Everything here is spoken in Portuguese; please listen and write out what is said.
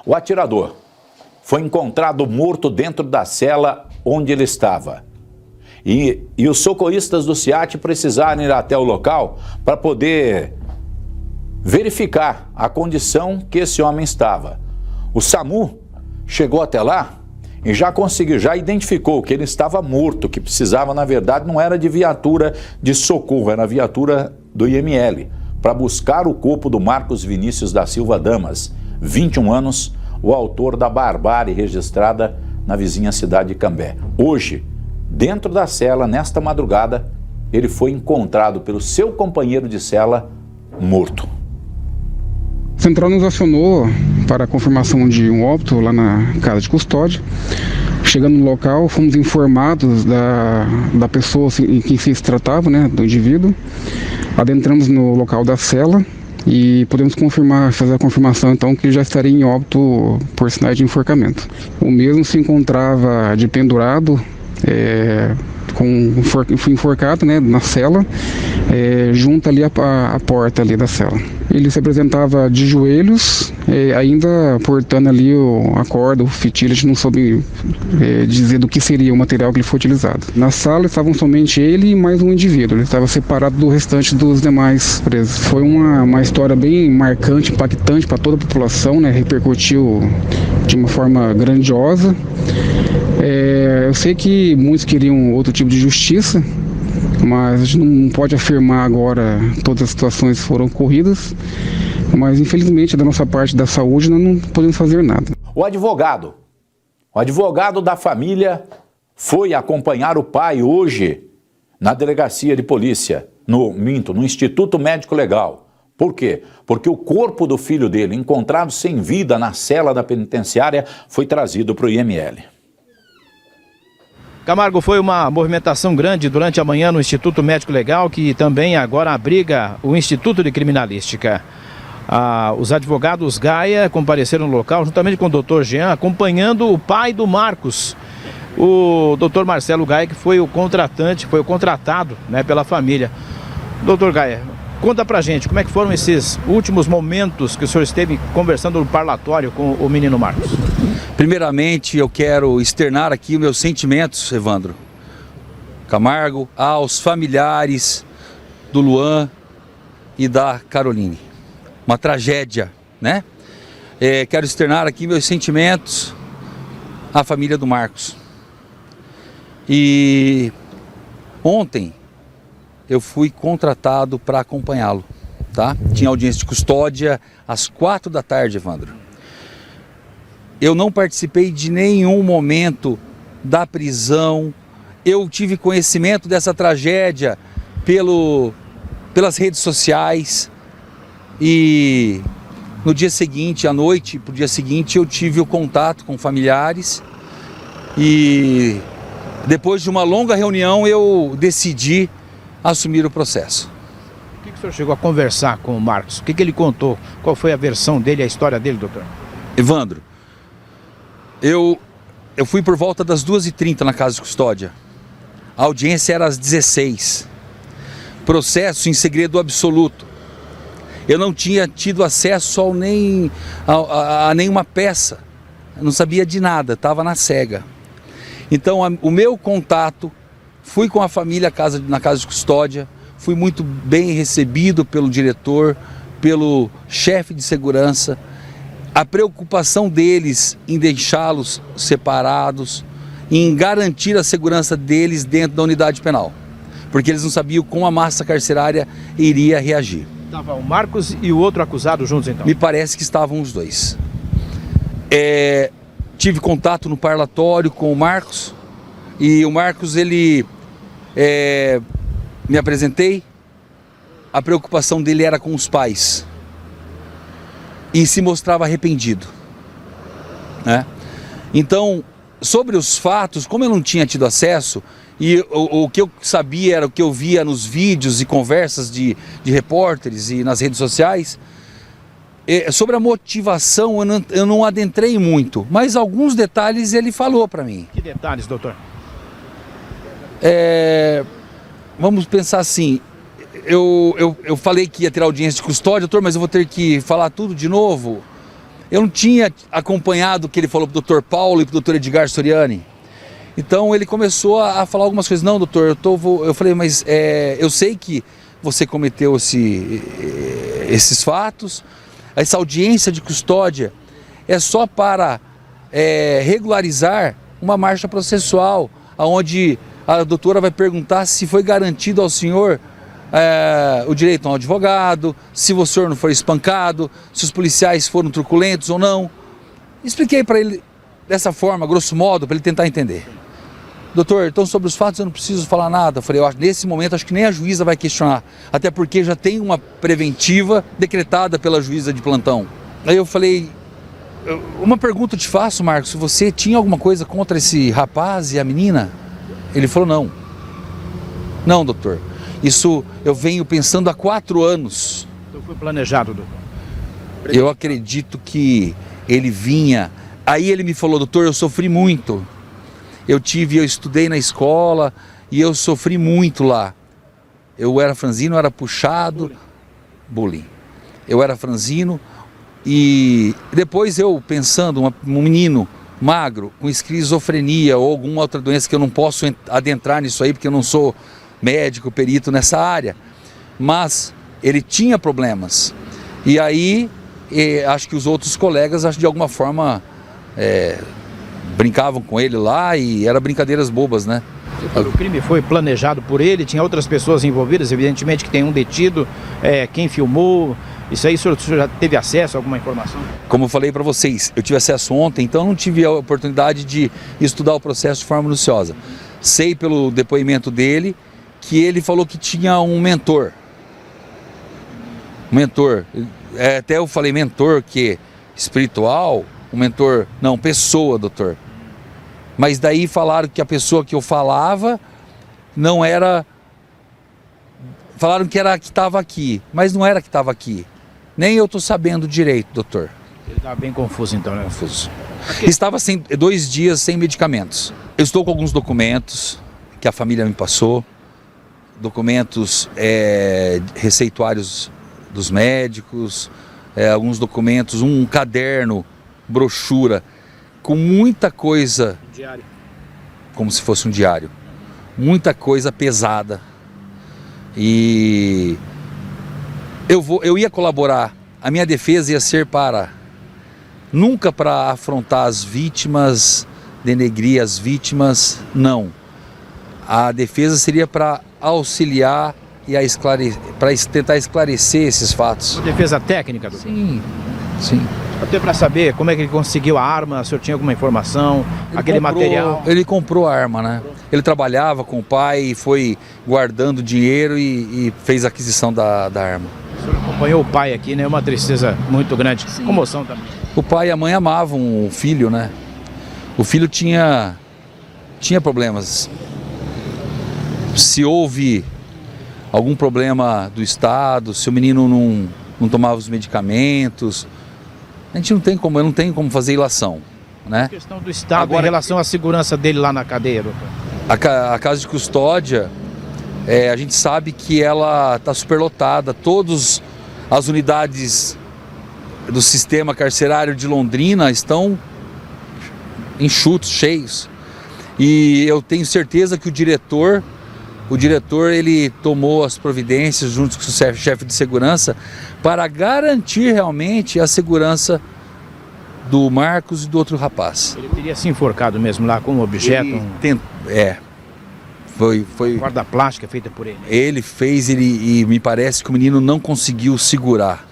O atirador foi encontrado morto dentro da cela onde ele estava. E os socorristas do SEAT precisaram ir até o local para poder verificar a condição que esse homem estava. O SAMU chegou até lá e já identificou que ele estava morto, que precisava, na verdade, não era de viatura de socorro, era viatura do IML, para buscar o corpo do Marcos Vinícius da Silva Damas, 21 anos, o autor da barbárie registrada na vizinha cidade de Cambé. Hoje, dentro da cela, nesta madrugada, ele foi encontrado pelo seu companheiro de cela morto. A central nos acionou para a confirmação de um óbito lá na casa de custódia. Chegando no local, fomos informados da pessoa em quem se tratava, né, do indivíduo. Adentramos no local da cela e podemos fazer a confirmação então que ele já estaria em óbito por sinais de enforcamento. O mesmo se encontrava de pendurado, foi enforcado, né, na cela, junto ali à porta ali da cela. Ele se apresentava de joelhos, ainda portando ali a corda, o fitilho. A gente não soube dizer do que seria o material que ele foi utilizado. Na sala estavam somente ele e mais um indivíduo. Ele estava separado do restante dos demais presos. Foi uma história bem marcante, impactante para toda a população, né? Repercutiu de uma forma grandiosa. Eu sei que muitos queriam outro tipo de justiça, mas a gente não pode afirmar agora todas as situações que foram ocorridas, mas infelizmente da nossa parte da saúde nós não podemos fazer nada. O advogado da família foi acompanhar o pai hoje na delegacia de polícia, no Instituto Médico Legal. Por quê? Porque o corpo do filho dele, encontrado sem vida na cela da penitenciária, foi trazido para o IML. Camargo, foi uma movimentação grande durante a manhã no Instituto Médico Legal, que também agora abriga o Instituto de Criminalística. Os advogados Gaia compareceram no local, juntamente com o Dr. Jean, acompanhando o pai do Marcos, o Dr. Marcelo Gaia, que foi o contratado, né, pela família. Dr. Gaia, conta pra gente, como é que foram esses últimos momentos que o senhor esteve conversando no parlatório com o menino Marcos? Primeiramente, eu quero externar aqui os meus sentimentos, Evandro Camargo, aos familiares do Luan e da Caroline. Uma tragédia, né? Quero externar aqui meus sentimentos à família do Marcos. E ontem eu fui contratado para acompanhá-lo, tá? Tinha audiência de custódia às 4 da tarde, Evandro. Eu não participei de nenhum momento da prisão. Eu tive conhecimento dessa tragédia pelas redes sociais. E no dia seguinte, à noite, pro dia seguinte, eu tive o contato com familiares. E depois de uma longa reunião, eu decidi assumir o processo. O que o senhor chegou a conversar com o Marcos? O que ele contou? Qual foi a versão dele, a história dele, doutor? Evandro, eu fui por volta das 2h30 na casa de custódia. A audiência era às 16h. Processo em segredo absoluto. Eu não tinha tido acesso a nenhuma peça. Eu não sabia de nada, estava na cega. Então o meu contato, fui com a família na casa de custódia, fui muito bem recebido pelo diretor, pelo chefe de segurança. A preocupação deles em deixá-los separados, em garantir a segurança deles dentro da unidade penal, porque eles não sabiam como a massa carcerária iria reagir. Estava o Marcos e o outro acusado juntos então? Me parece que estavam os dois. Tive contato no parlatório com o Marcos, e o Marcos, me apresentei, a preocupação dele era com os pais. E se mostrava arrependido, né? Então, sobre os fatos, como eu não tinha tido acesso, e o que eu sabia era o que eu via nos vídeos e conversas de repórteres e nas redes sociais, sobre a motivação eu não adentrei muito, mas alguns detalhes ele falou para mim. Que detalhes, doutor? Vamos pensar assim. Eu falei que ia ter audiência de custódia, doutor, mas eu vou ter que falar tudo de novo. Eu não tinha acompanhado o que ele falou para o Dr. Paulo e para o Dr. Edgar Soriani. Então ele começou a falar algumas coisas. Não, doutor, eu falei, mas eu sei que você cometeu esses fatos. Essa audiência de custódia é só para regularizar uma marcha processual, onde a doutora vai perguntar se foi garantido ao senhor o direito a um advogado, se o senhor não foi espancado, se os policiais foram truculentos ou não. Expliquei para ele dessa forma, grosso modo, para ele tentar entender. Doutor, então sobre os fatos eu não preciso falar nada. Eu falei, nesse momento acho que nem a juíza vai questionar, até porque já tem uma preventiva decretada pela juíza de plantão. Aí eu falei, uma pergunta eu te faço, Marcos, você tinha alguma coisa contra esse rapaz e a menina? Ele falou, não. Não, doutor, isso eu venho pensando há 4 anos. Então foi planejado, doutor? Eu acredito que ele vinha, aí ele me falou, doutor, eu sofri muito. Eu estudei na escola e eu sofri muito lá. Eu era franzino, era puxado, bullying. Eu era franzino e depois eu pensando, um menino magro, com esquizofrenia ou alguma outra doença que eu não posso adentrar nisso aí, porque eu não sou médico, perito nessa área, mas ele tinha problemas. E aí, acho que os outros colegas, de alguma forma, brincavam com ele lá e eram brincadeiras bobas, né? O crime foi planejado por ele, tinha outras pessoas envolvidas, evidentemente que tem um detido, quem filmou, isso aí o senhor já teve acesso a alguma informação? Como eu falei para vocês, eu tive acesso ontem, então eu não tive a oportunidade de estudar o processo de forma minuciosa. Sei pelo depoimento dele que ele falou que tinha um mentor. Até eu falei mentor que espiritual, um mentor, não, pessoa, doutor. Mas daí falaram que a pessoa que eu falava não era... Falaram que era a que estava aqui, mas não era a que estava aqui. Nem eu estou sabendo direito, doutor. Ele estava bem confuso então, né? Confuso. Estava 2 dias sem medicamentos. Eu estou com alguns documentos que a família me passou. Documentos receituários dos médicos, alguns documentos, um caderno, brochura, com muita coisa, Diário. Como se fosse um diário, muita coisa pesada. E eu ia colaborar, a minha defesa ia ser nunca para afrontar as vítimas, denegrir as vítimas, não. A defesa seria para auxiliar e para tentar esclarecer esses fatos. Uma defesa técnica, doutor? Sim. Até para saber como é que ele conseguiu a arma, o senhor tinha alguma informação, material? Ele comprou a arma, né? Ele trabalhava com o pai e foi guardando dinheiro e fez a aquisição da arma. O senhor acompanhou o pai aqui, né? Uma tristeza muito grande, sim. Comoção também. O pai e a mãe amavam o filho, né? O filho tinha problemas. Se houve algum problema do Estado, se o menino não tomava os medicamentos, eu não tenho como fazer ilação, né? A questão do Estado em relação à segurança dele lá na cadeia, doutor? A casa de custódia, a gente sabe que ela está superlotada, todas as unidades do sistema carcerário de Londrina estão enxutos, cheios. E eu tenho certeza que o diretor ele tomou as providências junto com o chefe de segurança para garantir realmente a segurança do Marcos e do outro rapaz. Ele teria se enforcado mesmo lá com um objeto? Foi guarda plástica feita por ele. Ele fez, e me parece que o menino não conseguiu segurar.